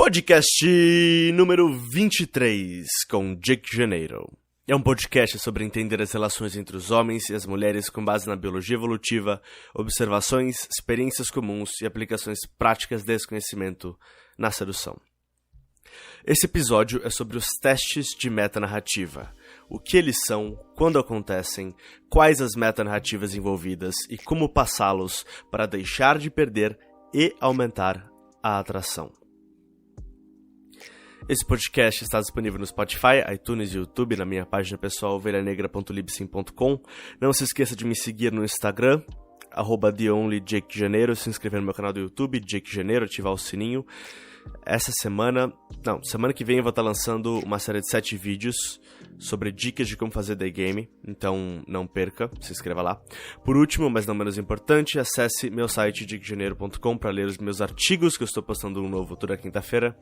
Podcast número 23 com Jake Janeiro. É um podcast sobre entender as relações entre os homens e as mulheres com base na biologia evolutiva, observações, experiências comuns e aplicações práticas desse conhecimento na sedução. Esse episódio é sobre os testes de metanarrativa, o que eles são, quando acontecem, quais as metanarrativas envolvidas e como passá-los para deixar de perder e aumentar a atração. Esse podcast está disponível no Spotify, iTunes e YouTube, na minha página pessoal ovelhanegra.libsyn.com. Não se esqueça de me seguir no Instagram, @TheOnlyJakeJaneiro, se inscrever no meu canal do YouTube, Jake Janeiro, ativar o sininho. Semana que vem eu vou estar lançando uma série de 7 vídeos sobre dicas de como fazer day game, então não perca, se inscreva lá. Por último, mas não menos importante, acesse meu site jakejaneiro.com para ler os meus artigos, que eu estou postando um novo toda quinta-feira,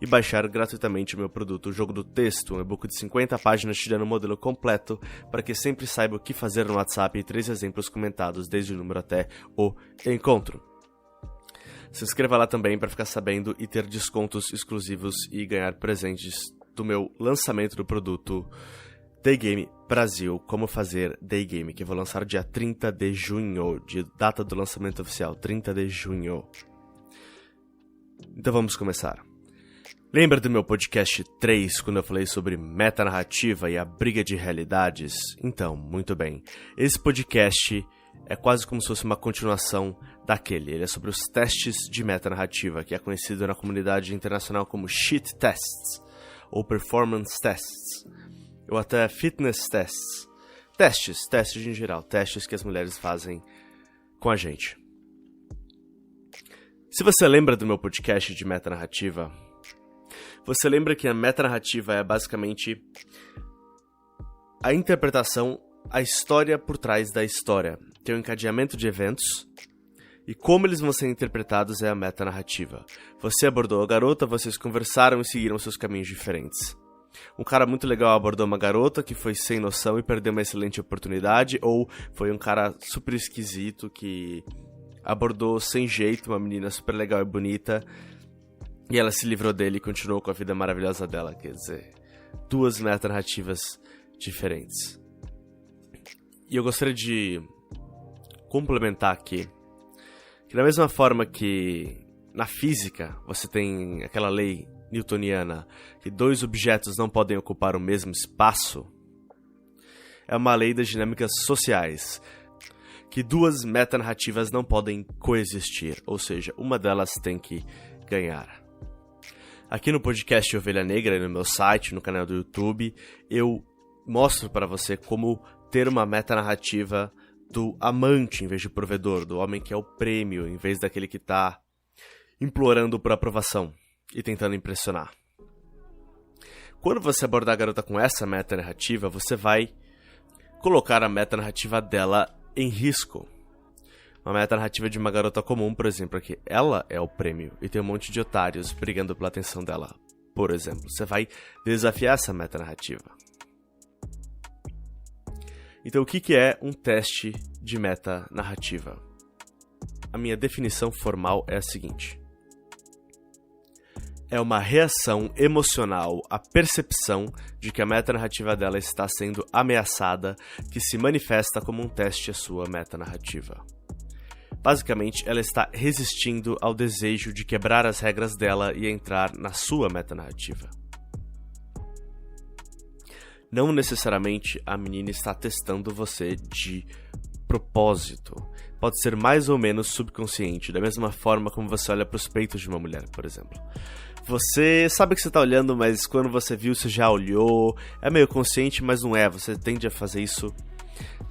e baixar gratuitamente o meu produto, o Jogo do Texto, um e-book de 50 páginas te dando um modelo completo para que sempre saiba o que fazer no WhatsApp e 3 exemplos comentados desde o número até o encontro. Se inscreva lá também para ficar sabendo e ter descontos exclusivos e ganhar presentes do meu lançamento do produto Day Game Brasil, como fazer Day Game, que eu vou lançar dia 30 de junho, data do lançamento oficial, 30 de junho. Então vamos começar. Lembra do meu podcast 3, quando eu falei sobre metanarrativa e a briga de realidades? Então, muito bem. Esse podcast é quase como se fosse uma continuação daquele. Ele é sobre os testes de metanarrativa, que é conhecido na comunidade internacional como shit tests, ou performance tests, ou até fitness tests. Testes em geral, testes que as mulheres fazem com a gente. Se você lembra do meu podcast de metanarrativa, você lembra que a metanarrativa é basicamente a interpretação, a história por trás da história. Tem um encadeamento de eventos, e como eles vão ser interpretados é a metanarrativa. Você abordou a garota, vocês conversaram e seguiram seus caminhos diferentes. Um cara muito legal abordou uma garota que foi sem noção e perdeu uma excelente oportunidade, ou foi um cara super esquisito que abordou sem jeito uma menina super legal e bonita, e ela se livrou dele e continuou com a vida maravilhosa dela. Quer dizer, duas metanarrativas diferentes. E eu gostaria de complementar aqui que da mesma forma que na física você tem aquela lei newtoniana que dois objetos não podem ocupar o mesmo espaço, é uma lei das dinâmicas sociais, que duas metanarrativas não podem coexistir, ou seja, uma delas tem que ganhar. Aqui no podcast Ovelha Negra, no meu site, no canal do YouTube, eu mostro para você como ter uma metanarrativa do amante em vez de provedor, do homem que é o prêmio em vez daquele que está implorando por aprovação e tentando impressionar. Quando você abordar a garota com essa metanarrativa, você vai colocar a metanarrativa dela em risco. Uma metanarrativa de uma garota comum, por exemplo, que ela é o prêmio e tem um monte de otários brigando pela atenção dela, por exemplo. Você vai desafiar essa metanarrativa. Então, o que é um teste de metanarrativa? A minha definição formal é a seguinte: é uma reação emocional à percepção de que a metanarrativa dela está sendo ameaçada, que se manifesta como um teste à sua metanarrativa. Basicamente, ela está resistindo ao desejo de quebrar as regras dela e entrar na sua metanarrativa. Não necessariamente a menina está testando você de propósito. Pode ser mais ou menos subconsciente, da mesma forma como você olha para os peitos de uma mulher, por exemplo. Você sabe que você está olhando, mas quando você viu, você já olhou. É meio consciente, mas não é. Você tende a fazer isso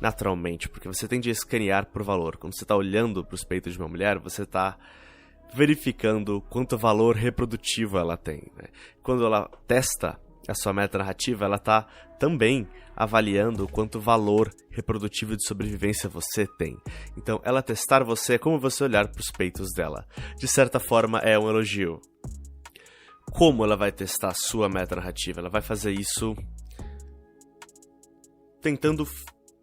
naturalmente, porque você tende a escanear por valor. Quando você está olhando para os peitos de uma mulher, você está verificando quanto valor reprodutivo ela tem, né? Quando ela testa a sua metanarrativa, ela está também avaliando quanto valor reprodutivo de sobrevivência você tem. Então, ela testar você é como você olhar para os peitos dela. De certa forma, é um elogio. Como ela vai testar a sua metanarrativa? Ela vai fazer isso tentando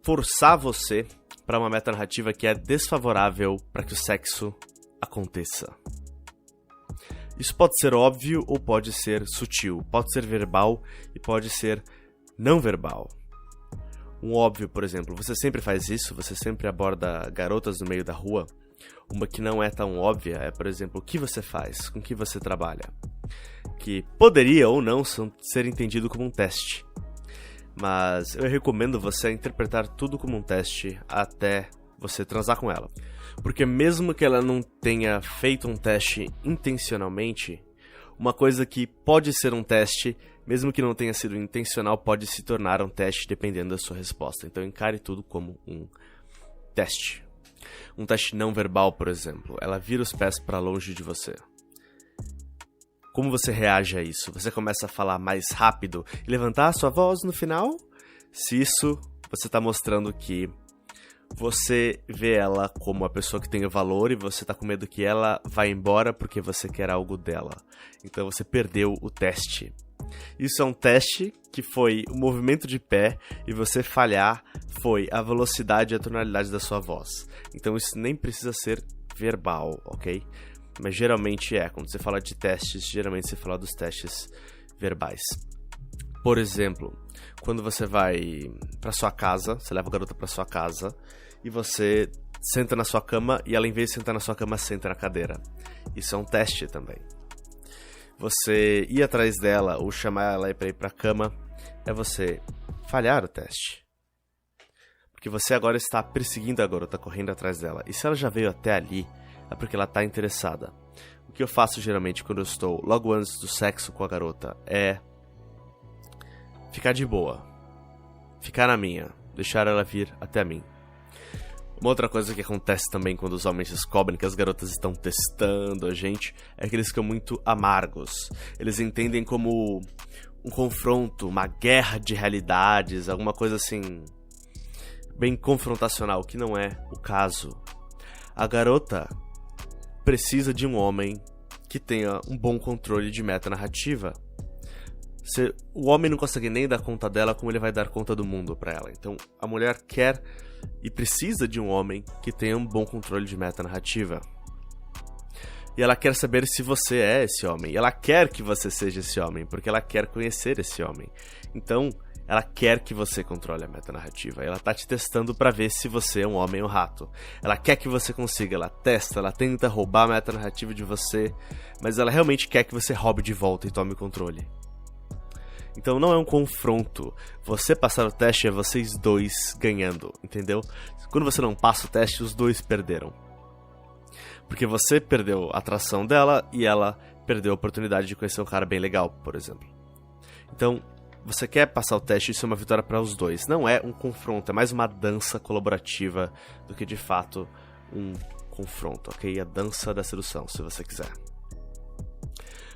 forçar você para uma metanarrativa que é desfavorável para que o sexo aconteça. Isso pode ser óbvio ou pode ser sutil, pode ser verbal e pode ser não verbal. Um óbvio, por exemplo, você sempre faz isso, você sempre aborda garotas no meio da rua. Uma que não é tão óbvia é, por exemplo, o que você faz, com que você trabalha. Que poderia ou não ser entendido como um teste. Mas eu recomendo você interpretar tudo como um teste até você transar com ela. Porque mesmo que ela não tenha feito um teste intencionalmente, uma coisa que pode ser um teste, mesmo que não tenha sido intencional, pode se tornar um teste dependendo da sua resposta. Então encare tudo como um teste. Um teste não verbal, por exemplo. Ela vira os pés para longe de você. Como você reage a isso? Você começa a falar mais rápido e levantar a sua voz no final? Se isso, você está mostrando que você vê ela como a pessoa que tem valor e você tá com medo que ela vá embora porque você quer algo dela. Então você perdeu o teste. Isso é um teste que foi o movimento de pé e você falhar foi a velocidade e a tonalidade da sua voz. Então isso nem precisa ser verbal, ok? Mas geralmente quando você fala de testes, geralmente você fala dos testes verbais. Por exemplo, quando você vai pra sua casa, você leva a garota pra sua casa e você senta na sua cama e ela, em vez de sentar na sua cama, senta na cadeira. Isso é um teste também. Você ir atrás dela ou chamar ela pra ir pra cama é você falhar o teste. Porque você agora está perseguindo a garota, correndo atrás dela. E se ela já veio até ali, é porque ela está interessada. O que eu faço geralmente quando eu estou logo antes do sexo com a garota é ficar de boa. Ficar na minha. Deixar ela vir até mim. Uma outra coisa que acontece também quando os homens descobrem que as garotas estão testando a gente é que eles ficam muito amargos. Eles entendem como um confronto, uma guerra de realidades, alguma coisa assim bem confrontacional, que não é o caso. A garota precisa de um homem que tenha um bom controle de metanarrativa. O homem não consegue nem dar conta dela, como ele vai dar conta do mundo pra ela. Então a mulher quer e precisa de um homem que tenha um bom controle de metanarrativa. E ela quer saber se você é esse homem. E ela quer que você seja esse homem, porque ela quer conhecer esse homem. Então ela quer que você controle a metanarrativa. Ela tá te testando pra ver se você é um homem ou rato. Ela quer que você consiga, ela testa, ela tenta roubar a metanarrativa de você, mas ela realmente quer que você roube de volta e tome o controle. Então não é um confronto. Você passar o teste é vocês dois ganhando, entendeu? Quando você não passa o teste, os dois perderam. Porque você perdeu a atração dela e ela perdeu a oportunidade de conhecer um cara bem legal, por exemplo. Então, você quer passar o teste, isso é uma vitória para os dois. Não é um confronto, é mais uma dança colaborativa do que de fato um confronto, ok? A dança da sedução, se você quiser.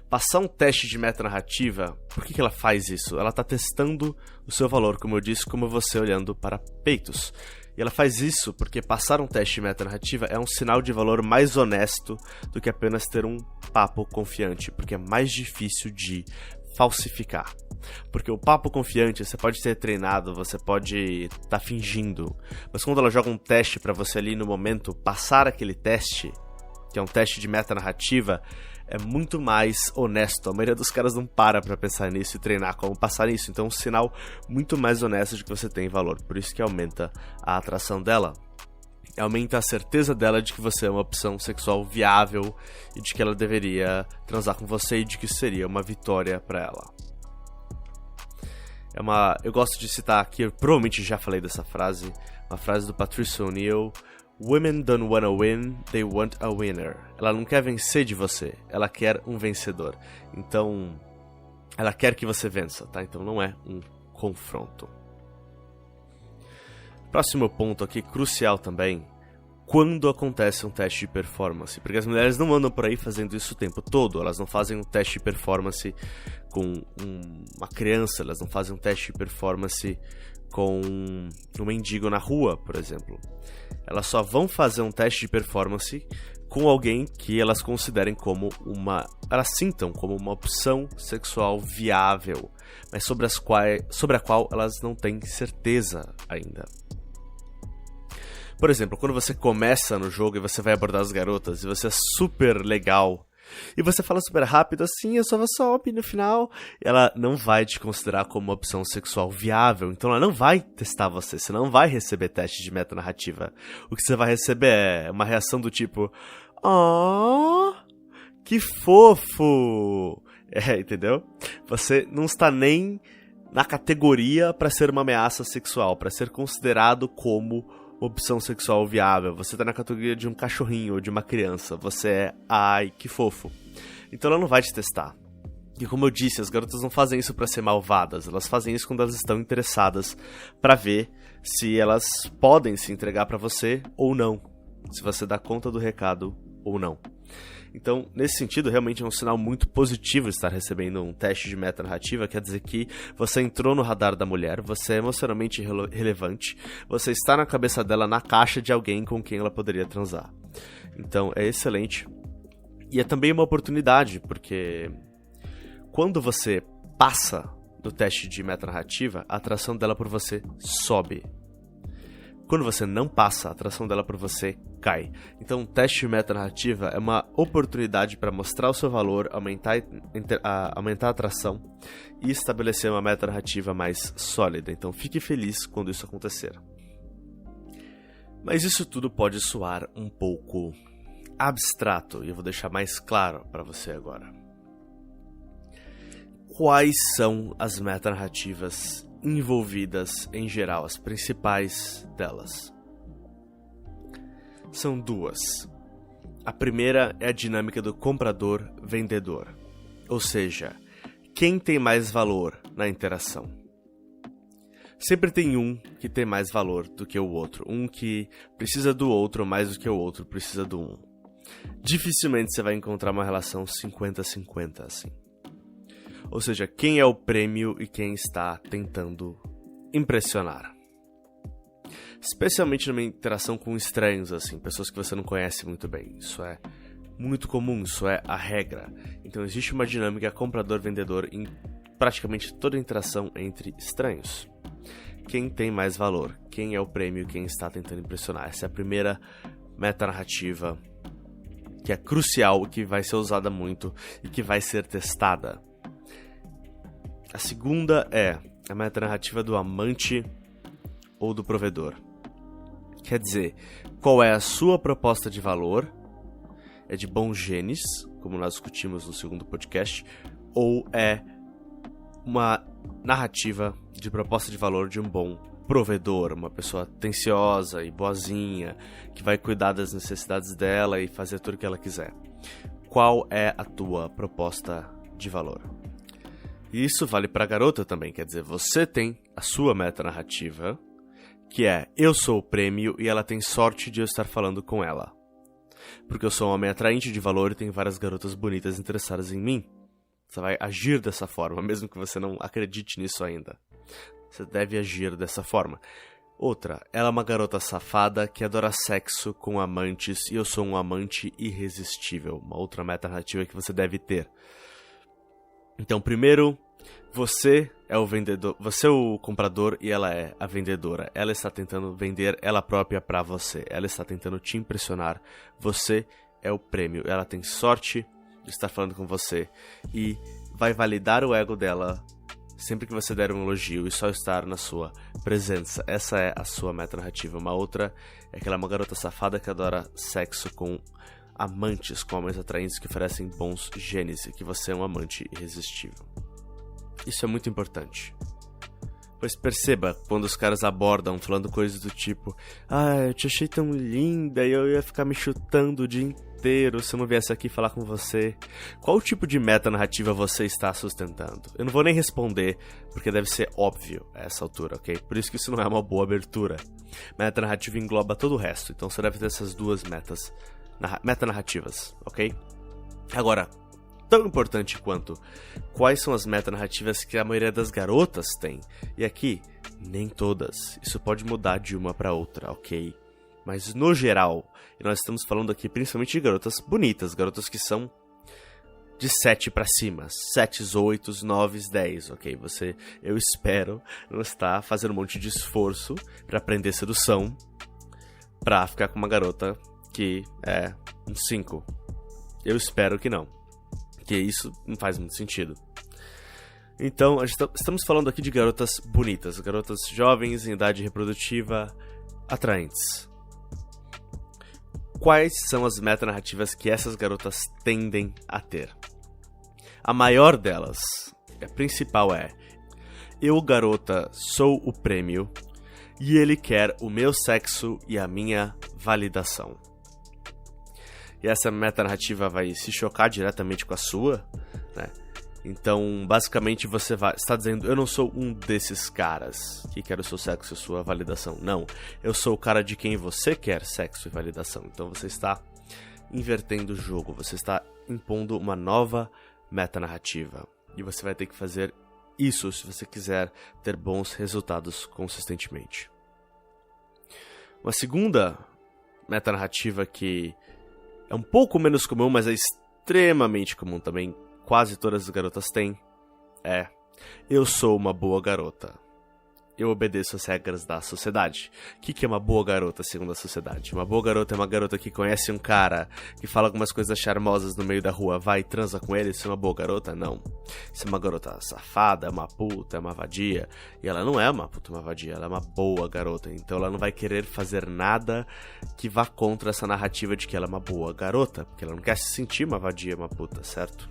Passar um teste de metanarrativa, por que ela faz isso? Ela está testando o seu valor, como eu disse, como você olhando para peitos. E ela faz isso porque passar um teste de metanarrativa é um sinal de valor mais honesto do que apenas ter um papo confiante, porque é mais difícil de falsificar. Porque o papo confiante, você pode ter treinado, você pode estar fingindo, mas quando ela joga um teste para você ali no momento, passar aquele teste, que é um teste de metanarrativa, é muito mais honesto. A maioria dos caras não para pra pensar nisso e treinar como passar nisso. Então é um sinal muito mais honesto de que você tem valor. Por isso que aumenta a atração dela. Aumenta a certeza dela de que você é uma opção sexual viável e de que ela deveria transar com você e de que isso seria uma vitória pra ela. Eu gosto de citar aqui, eu provavelmente já falei dessa frase, uma frase do Patrice O'Neal: Women don't wanna win, they want a winner. Ela não quer vencer de você, ela quer um vencedor. Então, ela quer que você vença, tá? Então não é um confronto. Próximo ponto aqui, crucial também, quando acontece um teste de performance. Porque as mulheres não andam por aí fazendo isso o tempo todo. Elas não fazem um teste de performance com uma criança, elas não fazem um teste de performance com um mendigo na rua, por exemplo. Elas só vão fazer um teste de performance com alguém que elas considerem como elas sintam como uma opção sexual viável, mas sobre a qual elas não têm certeza ainda. Por exemplo, quando você começa no jogo e você vai abordar as garotas e você é super legal e você fala super rápido assim, eu só op no final, ela não vai te considerar como uma opção sexual viável, então ela não vai testar você não vai receber teste de metanarrativa. O que você vai receber é uma reação do tipo, oh, que fofo! Entendeu? Você não está nem na categoria para ser uma ameaça sexual, para ser considerado como opção sexual viável. Você está na categoria de um cachorrinho ou de uma criança. Você é, ai, que fofo. Então ela não vai te testar. E como eu disse, as garotas não fazem isso para ser malvadas. Elas fazem isso quando elas estão interessadas para ver se elas podem se entregar para você ou não. Se você dá conta do recado ou não. Então, nesse sentido, realmente é um sinal muito positivo estar recebendo um teste de metanarrativa, quer dizer que você entrou no radar da mulher, você é emocionalmente relevante, você está na cabeça dela na caixa de alguém com quem ela poderia transar. Então, é excelente. E é também uma oportunidade, porque quando você passa no teste de metanarrativa, a atração dela por você sobe. Quando você não passa, a atração dela por você cai. Então, o teste de metanarrativa é uma oportunidade para mostrar o seu valor, aumentar a atração e estabelecer uma metanarrativa mais sólida. Então, fique feliz quando isso acontecer. Mas isso tudo pode soar um pouco abstrato, e eu vou deixar mais claro para você agora. Quais são as metanarrativas envolvidas em geral, as principais delas? São duas. A primeira é a dinâmica do comprador-vendedor, ou seja, quem tem mais valor na interação. Sempre tem um que tem mais valor do que o outro, um que precisa do outro mais do que o outro precisa do um. Dificilmente você vai encontrar uma relação 50-50 assim. Ou seja, quem é o prêmio e quem está tentando impressionar. Especialmente numa interação com estranhos, assim, pessoas que você não conhece muito bem. Isso é muito comum, isso é a regra. Então existe uma dinâmica comprador-vendedor em praticamente toda interação entre estranhos. Quem tem mais valor? Quem é o prêmio e quem está tentando impressionar? Essa é a primeira metanarrativa que é crucial, que vai ser usada muito e que vai ser testada. A segunda é a metanarrativa do amante ou do provedor. Quer dizer, qual é a sua proposta de valor? É de bons genes, como nós discutimos no segundo podcast, ou é uma narrativa de proposta de valor de um bom provedor, uma pessoa atenciosa e boazinha, que vai cuidar das necessidades dela e fazer tudo o que ela quiser. Qual é a tua proposta de valor? E isso vale para a garota também, quer dizer, você tem a sua metanarrativa, que é, eu sou o prêmio e ela tem sorte de eu estar falando com ela. Porque eu sou um homem atraente de valor e tem várias garotas bonitas interessadas em mim. Você vai agir dessa forma, mesmo que você não acredite nisso ainda. Você deve agir dessa forma. Outra, ela é uma garota safada que adora sexo com amantes e eu sou um amante irresistível. Uma outra metanarrativa que você deve ter. Então, primeiro, você é o vendedor, você é o comprador e ela é a vendedora. Ela está tentando vender ela própria para você. Ela está tentando te impressionar. Você é o prêmio. Ela tem sorte de estar falando com você e vai validar o ego dela sempre que você der um elogio e só estar na sua presença. Essa é a sua metanarrativa. Uma outra é que ela é uma garota safada que adora sexo com amantes, com homens atraentes que oferecem bons genes e que você é um amante irresistível. Isso é muito importante. Pois perceba, quando os caras abordam falando coisas do tipo, eu te achei tão linda e eu ia ficar me chutando o dia inteiro se eu não viesse aqui falar com você. Qual tipo de metanarrativa você está sustentando? Eu não vou nem responder, porque deve ser óbvio a essa altura, ok? Por isso que isso não é uma boa abertura. Metanarrativa engloba todo o resto, então você deve ter essas duas metanarrativas, ok? Agora, tão importante quanto quais são as metanarrativas que a maioria das garotas tem. E aqui, nem todas. Isso pode mudar de uma para outra, ok? Mas no geral, e nós estamos falando aqui principalmente de garotas bonitas, garotas que são de 7 para cima, 7, 8, 9, 10, ok? Eu espero não estar fazendo um monte de esforço para aprender sedução, para ficar com uma garota que é um 5. Eu espero que não. Porque isso não faz muito sentido. Então, estamos falando aqui de garotas bonitas, garotas jovens, em idade reprodutiva, atraentes. Quais são as metanarrativas que essas garotas tendem a ter? A maior delas, a principal é: eu, garota, sou o prêmio e ele quer o meu sexo e a minha validação. E essa metanarrativa vai se chocar diretamente com a sua, né? Então, basicamente, você está dizendo: eu não sou um desses caras que quer o seu sexo e a sua validação. Não, eu sou o cara de quem você quer sexo e validação. Então, você está invertendo o jogo, você está impondo uma nova metanarrativa. E você vai ter que fazer isso se você quiser ter bons resultados consistentemente. Uma segunda metanarrativa que é um pouco menos comum, mas é extremamente comum também, quase todas as garotas têm, é: eu sou uma boa garota. Eu obedeço as regras da sociedade. O que é uma boa garota segundo a sociedade? Uma boa garota é uma garota que conhece um cara, que fala algumas coisas charmosas no meio da rua, vai e transa com ele. Isso é uma boa garota? Não. Isso é uma garota safada, é uma puta, é uma vadia. E ela não é uma puta, uma vadia, ela é uma boa garota. Então ela não vai querer fazer nada que vá contra essa narrativa de que ela é uma boa garota, porque ela não quer se sentir uma vadia, uma puta, certo?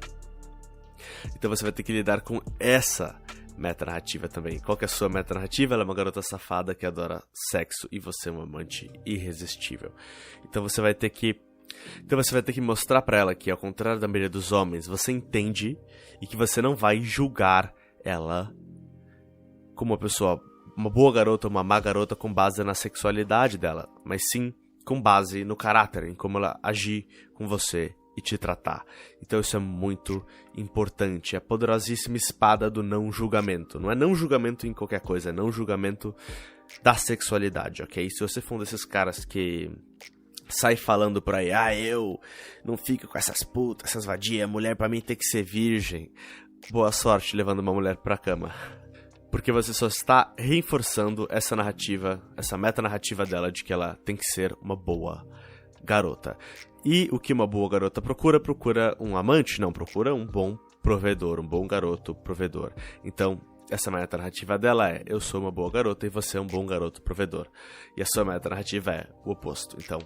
Então você vai ter que lidar com essa metanarrativa também. Qual que é a sua metanarrativa? Ela é uma garota safada que adora sexo e você é um amante irresistível. Então você vai ter que mostrar pra ela que, ao contrário da maioria dos homens, você entende e que você não vai julgar ela como uma pessoa, uma boa garota ou uma má garota com base na sexualidade dela, mas sim com base no caráter, em como ela agir com você e te tratar. Então isso é muito importante. É a poderosíssima espada do não julgamento. Não é não julgamento em qualquer coisa, é não julgamento da sexualidade, ok? Se você for um desses caras que sai falando por aí: eu não fico com essas putas, essas vadias, mulher pra mim tem que ser virgem, boa sorte levando uma mulher pra cama. Porque você só está reforçando essa narrativa, essa metanarrativa dela de que ela tem que ser uma boa garota. E o que uma boa garota procura? Procura um amante? Não, procura um bom provedor, um bom garoto provedor. Então, essa metanarrativa dela é: eu sou uma boa garota e você é um bom garoto provedor. E a sua metanarrativa é o oposto. Então,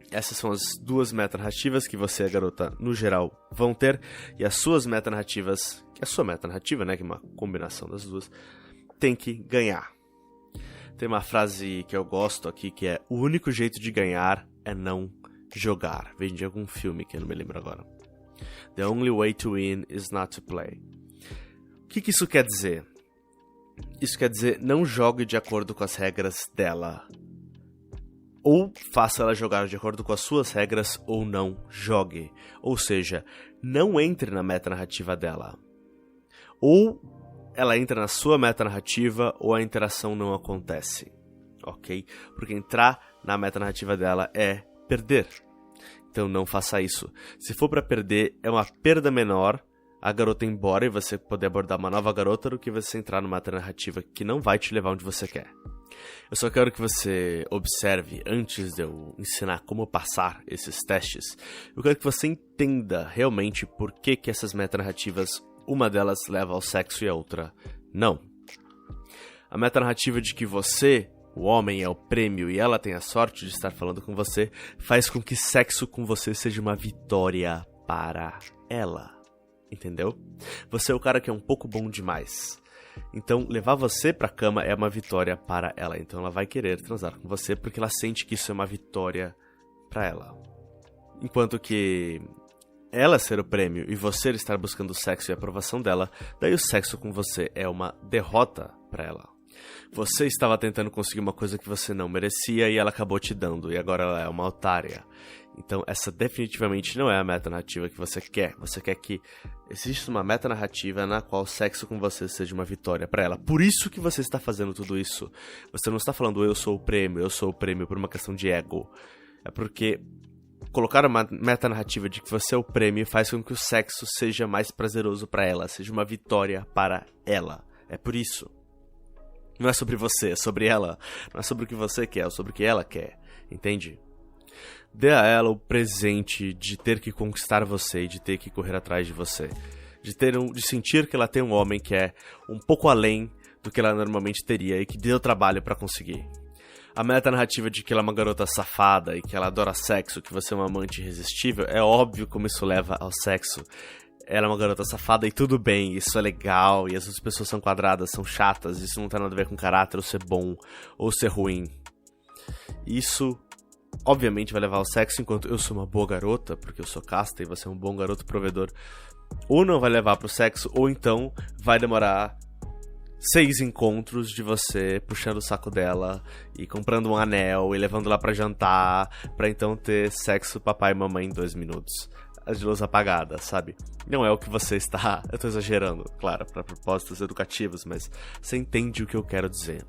essas são as duas metanarrativas que você e a garota, no geral, vão ter. E as suas metanarrativas, que é a sua metanarrativa, né, que é uma combinação das duas, tem que ganhar. Tem uma frase que eu gosto aqui que é: o único jeito de ganhar é não jogar. Vem de algum filme que eu não me lembro agora. The only way to win is not to play. O que isso quer dizer? Isso quer dizer: não jogue de acordo com as regras dela. Ou faça ela jogar de acordo com as suas regras, ou não jogue. Ou seja, não entre na metanarrativa dela. Ou ela entra na sua metanarrativa, ou a interação não acontece. Ok? Porque entrar na metanarrativa dela é perder. Então não faça isso. Se for pra perder, é uma perda menor a garota ir embora e você poder abordar uma nova garota do que você entrar numa narrativa que não vai te levar onde você quer. Eu só quero que você observe, antes de eu ensinar como passar esses testes, eu quero que você entenda realmente por que essas metanarrativas, uma delas leva ao sexo e a outra não. A metanarrativa de que você, o homem, é o prêmio e ela tem a sorte de estar falando com você, faz com que sexo com você seja uma vitória para ela. Entendeu? Você é o cara que é um pouco bom demais. Então, levar você pra cama é uma vitória para ela. Então, ela vai querer transar com você porque ela sente que isso é uma vitória para ela. Enquanto que ela ser o prêmio e você estar buscando o sexo e a aprovação dela, daí o sexo com você é uma derrota para ela. Você estava tentando conseguir uma coisa que você não merecia e ela acabou te dando, e agora ela é uma otária. Então essa definitivamente não é a metanarrativa que você quer. Você quer que exista uma metanarrativa na qual o sexo com você seja uma vitória para ela. Por isso que você está fazendo tudo isso. Você não está falando eu sou o prêmio por uma questão de ego. É porque colocar uma metanarrativa de que você é o prêmio faz com que o sexo seja mais prazeroso para ela, seja uma vitória para ela. É por isso. Não é sobre você, é sobre ela. Não é sobre o que você quer, é sobre o que ela quer. Entende? Dê a ela o presente de ter que conquistar você e de ter que correr atrás de você. De sentir que ela tem um homem que é um pouco além do que ela normalmente teria e que deu trabalho pra conseguir. A meta-narrativa de que ela é uma garota safada e que ela adora sexo, que você é uma amante irresistível, é óbvio como isso leva ao sexo. Ela é uma garota safada e tudo bem, isso é legal, e as pessoas são quadradas, são chatas, isso não tem nada a ver com caráter, ou ser bom, ou ser ruim. Isso, obviamente, vai levar ao sexo, enquanto eu sou uma boa garota, porque eu sou casta e você é um bom garoto provedor. Ou não vai levar pro sexo, ou então vai demorar 6 encontros de você puxando o saco dela e comprando um anel e levando lá pra jantar, pra então ter sexo papai e mamãe em 2 minutos. As de luz apagada, sabe? Não é o que você está... Eu tô exagerando, claro, pra propósitos educativos, mas você entende o que eu quero dizer.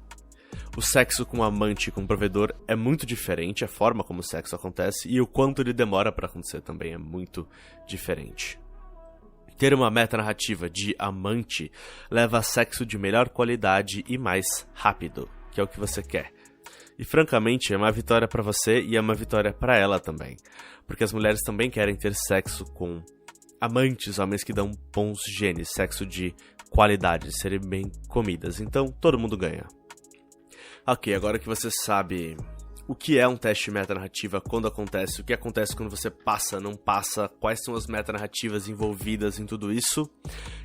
O sexo com amante e com provedor é muito diferente, a forma como o sexo acontece e o quanto ele demora pra acontecer também é muito diferente. Ter uma meta-narrativa de amante leva a sexo de melhor qualidade e mais rápido, que é o que você quer. E francamente é uma vitória pra você e é uma vitória pra ela também. Porque as mulheres também querem ter sexo com amantes, homens que dão bons genes, sexo de qualidade, serem bem comidas. Então todo mundo ganha. Ok, agora que você sabe o que é um teste de metanarrativa, quando acontece, o que acontece quando você passa, não passa, quais são as metanarrativas envolvidas em tudo isso,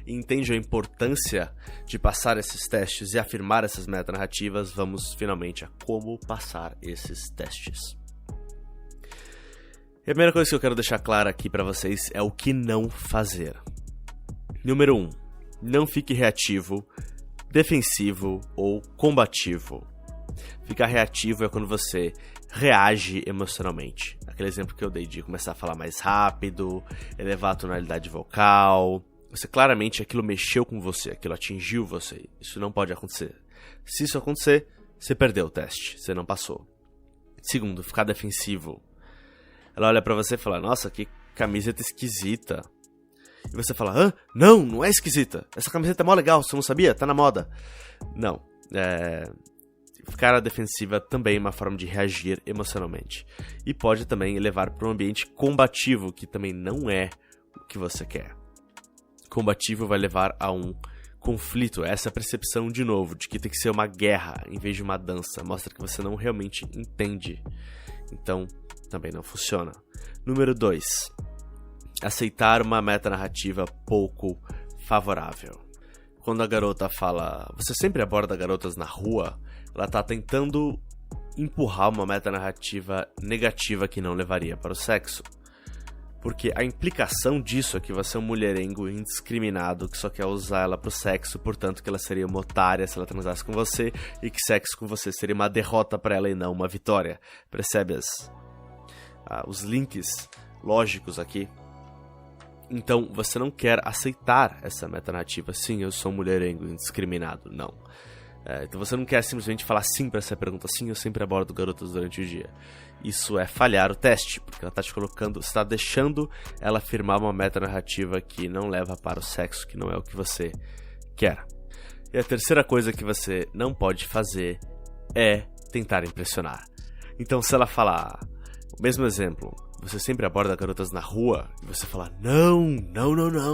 e entende a importância de passar esses testes e afirmar essas metanarrativas, vamos finalmente a como passar esses testes. E a primeira coisa que eu quero deixar clara aqui pra vocês é o que não fazer. Número 1. Não fique reativo, defensivo ou combativo. Ficar reativo é quando você reage emocionalmente. Aquele exemplo que eu dei de começar a falar mais rápido, elevar a tonalidade vocal. Você claramente, aquilo mexeu com você, aquilo atingiu você. Isso não pode acontecer. Se isso acontecer, você perdeu o teste, você não passou. Segundo, ficar defensivo. Ela olha pra você e fala, nossa, que camiseta esquisita. E você fala, hã? Não, não é esquisita. Essa camiseta é mó legal, você não sabia? Tá na moda. Não, ficar à defensiva também é uma forma de reagir emocionalmente. E pode também levar para um ambiente combativo, que também não é o que você quer. Combativo vai levar a um conflito, essa percepção de novo, de que tem que ser uma guerra em vez de uma dança. Mostra que você não realmente entende. Então, também não funciona. Número 2. Aceitar uma metanarrativa pouco favorável. Quando a garota fala, você sempre aborda garotas na rua, ela tá tentando empurrar uma metanarrativa negativa que não levaria para o sexo. Porque a implicação disso é que você é um mulherengo indiscriminado que só quer usar ela pro sexo, portanto que ela seria uma otária se ela transasse com você e que sexo com você seria uma derrota para ela e não uma vitória. Percebe os links lógicos aqui? Então você não quer aceitar essa metanarrativa. Sim, eu sou um mulherengo indiscriminado. Não. Então você não quer simplesmente falar sim para essa pergunta. Sim, eu sempre abordo garotas durante o dia. Isso é falhar o teste, porque ela está te colocando, você está deixando ela afirmar uma metanarrativa que não leva para o sexo, que não é o que você quer. E a terceira coisa que você não pode fazer é tentar impressionar. Então se ela falar, o mesmo exemplo, você sempre aborda garotas na rua e você fala, não,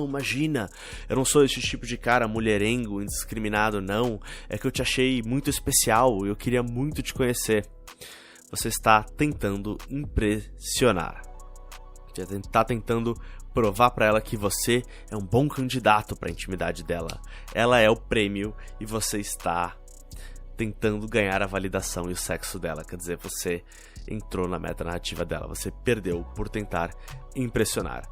imagina, eu não sou esse tipo de cara mulherengo, indiscriminado, não, é que eu te achei muito especial e eu queria muito te conhecer. Você está tentando impressionar. Você está tentando provar para ela que você é um bom candidato para a intimidade dela. Ela é o prêmio e você está tentando ganhar a validação e o sexo dela. Quer dizer, você entrou na metanarrativa dela, você perdeu por tentar impressionar.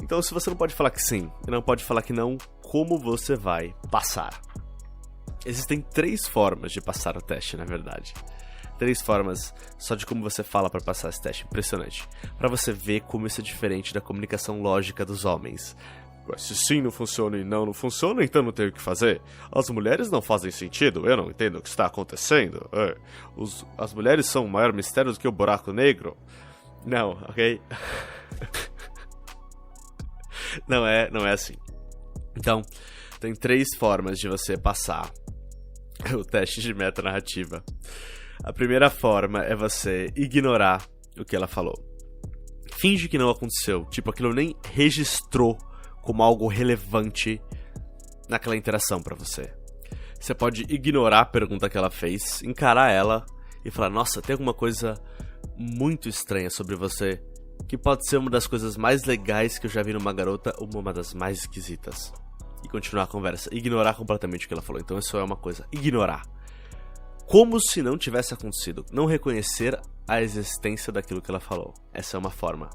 Então, se você não pode falar que sim e não pode falar que não, como você vai passar? Existem 3 formas de passar o teste, na verdade. 3 formas só de como você fala para passar esse teste. Impressionante. Para você ver como isso é diferente da comunicação lógica dos homens. Se sim não funciona e não funciona, então não tenho o que fazer. As mulheres não fazem sentido, eu não entendo o que está acontecendo. As mulheres são o maior mistério do que o buraco negro. Não, ok? Não é assim. Então, tem 3 formas de você passar o teste de metanarrativa. A primeira forma é você ignorar o que ela falou. finge que não aconteceu. Tipo, aquilo nem registrou como algo relevante naquela interação pra você. Você pode ignorar a pergunta que ela fez, encarar ela e falar, nossa, tem alguma coisa muito estranha sobre você, que pode ser uma das coisas mais legais que eu já vi numa garota, ou uma das mais esquisitas. E continuar a conversa, ignorar completamente o que ela falou. Então isso é uma coisa, ignorar. Como se não tivesse acontecido, não reconhecer a existência daquilo que ela falou. Essa é uma forma.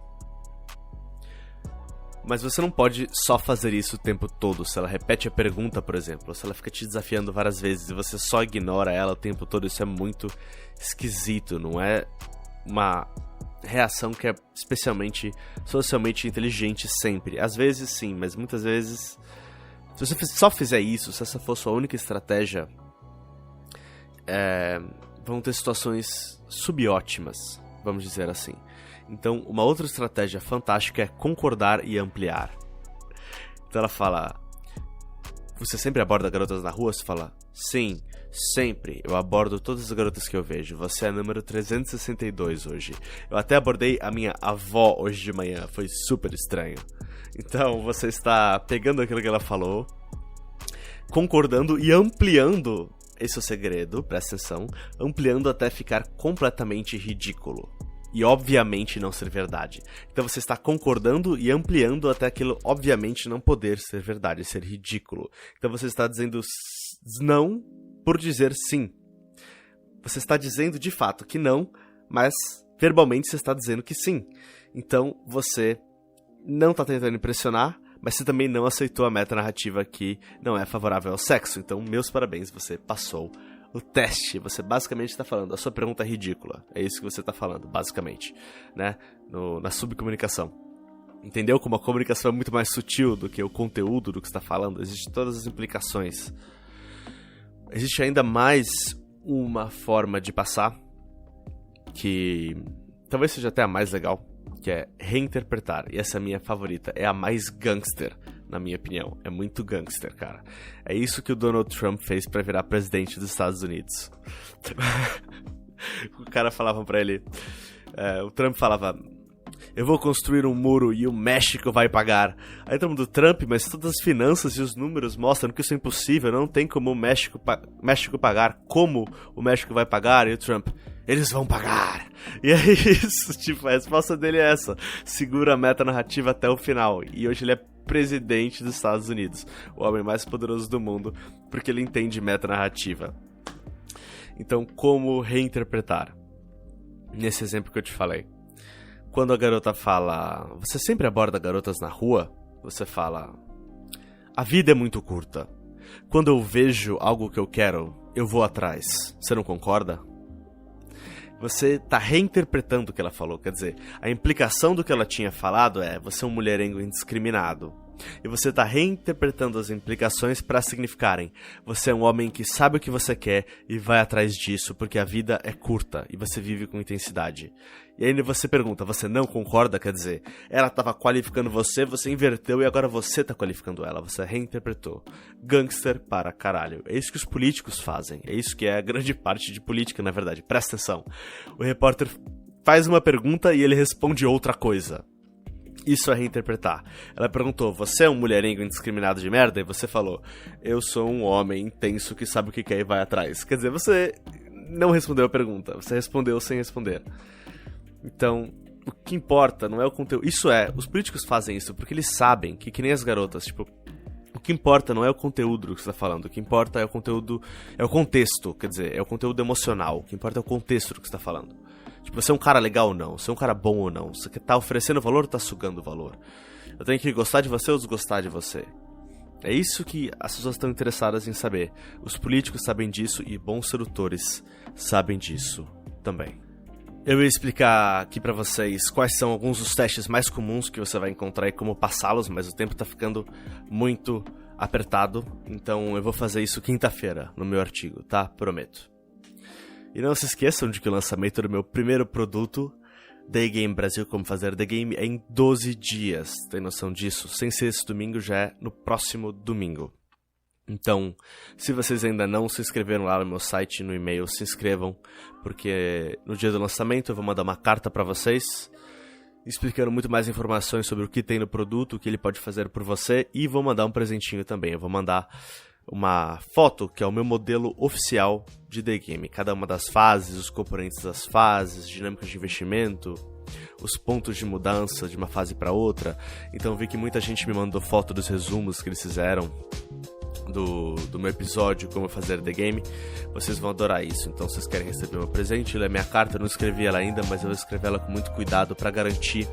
Mas você não pode só fazer isso o tempo todo. Se ela repete a pergunta, por exemplo, se ela fica te desafiando várias vezes e você só ignora ela o tempo todo, isso é muito esquisito. Não é uma reação que é especialmente socialmente inteligente sempre. Às vezes sim, mas muitas vezes, se você só fizer isso, se essa for sua única estratégia, vão ter situações subótimas, vamos dizer assim. Então, uma outra estratégia fantástica é concordar e ampliar. Então ela fala, você sempre aborda garotas na rua? Você fala, sim, sempre. Eu abordo todas as garotas que eu vejo. Você é número 362 hoje. Eu até abordei a minha avó hoje de manhã. Foi super estranho. Então, você está pegando aquilo que ela falou, concordando e ampliando esse é o segredo, presta atenção, ampliando até ficar completamente ridículo. E obviamente não ser verdade. Então você está concordando e ampliando até aquilo obviamente não poder ser verdade, ser ridículo. Então você está dizendo não por dizer sim. Você está dizendo de fato que não, mas verbalmente você está dizendo que sim. Então você não está tentando impressionar, mas você também não aceitou a metanarrativa que não é favorável ao sexo. Então, meus parabéns, você passou o teste. Você basicamente está falando, a sua pergunta é ridícula. É isso que você está falando, basicamente, né? Na subcomunicação. Entendeu como a comunicação é muito mais sutil do que o conteúdo do que você está falando? Existem todas as implicações. Existe ainda mais uma forma de passar, que talvez seja até a mais legal, que é reinterpretar. E essa é a minha favorita. É a mais gangster, na minha opinião. É muito gangster, cara. É isso que o Donald Trump fez pra virar presidente dos Estados Unidos. O cara falava pra ele... o Trump falava... Eu vou construir um muro e o México vai pagar. Aí todo mundo, Trump, mas todas as finanças e os números mostram que isso é impossível. Não tem como o México pagar. Como o México vai pagar? E o Trump... Eles vão pagar. E é isso, tipo, a resposta dele é essa. Segura a metanarrativa até o final. E hoje ele é presidente dos Estados Unidos. O homem mais poderoso do mundo, porque ele entende metanarrativa. Então, como reinterpretar? Nesse exemplo que eu te falei. Quando a garota fala... Você sempre aborda garotas na rua? Você fala... A vida é muito curta. Quando eu vejo algo que eu quero, eu vou atrás. Você não concorda? Você está reinterpretando o que ela falou. Quer dizer, a implicação do que ela tinha falado é você é um mulherengo indiscriminado. E você está reinterpretando as implicações para significarem você é um homem que sabe o que você quer e vai atrás disso, porque a vida é curta e você vive com intensidade. E aí você pergunta, você não concorda? Quer dizer, ela estava qualificando você, você inverteu e agora você está qualificando ela. Você reinterpretou. Gangster para caralho. É isso que os políticos fazem. É isso que é a grande parte de política, na verdade. Presta atenção. O repórter faz uma pergunta e ele responde outra coisa. Isso é reinterpretar. Ela perguntou, você é um mulherengo indiscriminado de merda? E você falou, eu sou um homem intenso que sabe o que quer e vai atrás. Quer dizer, você não respondeu a pergunta. Você respondeu sem responder. Então, o que importa não é o conteúdo. Isso é, os políticos fazem isso porque eles sabem que nem as garotas, tipo... O que importa não é o conteúdo que você está falando. O que importa é o conteúdo... É o contexto, quer dizer, é o conteúdo emocional. O que importa é o contexto do que você está falando. Tipo, você é um cara legal ou não? Você é um cara bom ou não? Você tá oferecendo valor ou tá sugando valor? Eu tenho que gostar de você ou desgostar de você? É isso que as pessoas estão interessadas em saber. Os políticos sabem disso e bons sedutores sabem disso também. Eu ia explicar aqui pra vocês quais são alguns dos testes mais comuns que você vai encontrar e como passá-los, mas o tempo tá ficando muito apertado, então eu vou fazer isso quinta-feira no meu artigo, tá? Prometo. E não se esqueçam de que o lançamento do meu primeiro produto, The Game Brasil, como fazer The Game, é em 12 dias. Tem noção disso? Sem ser esse domingo, já é no próximo domingo. Então, se vocês ainda não se inscreveram lá no meu site, no e-mail, se inscrevam, porque no dia do lançamento eu vou mandar uma carta pra vocês explicando muito mais informações sobre o que tem no produto, o que ele pode fazer por você, e vou mandar um presentinho também. Eu vou mandar uma foto, que é o meu modelo oficial de The Game. Cada uma das fases, os componentes das fases, dinâmicas de investimento, os pontos de mudança de uma fase para outra. Então eu vi que muita gente me mandou foto dos resumos que eles fizeram do meu episódio, como fazer The Game. Vocês vão adorar isso. Então, se vocês querem receber meu presente, ler minha carta, eu não escrevi ela ainda, mas eu vou escrever ela com muito cuidado para garantir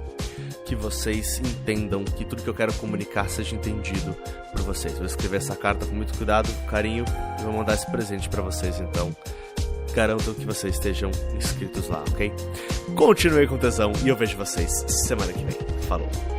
que vocês entendam, que tudo que eu quero comunicar seja entendido por vocês. Vou escrever essa carta com muito cuidado, com carinho, e vou mandar esse presente para vocês. Então, garanto que vocês estejam inscritos lá, ok? Continuem com tesão e eu vejo vocês semana que vem. Falou!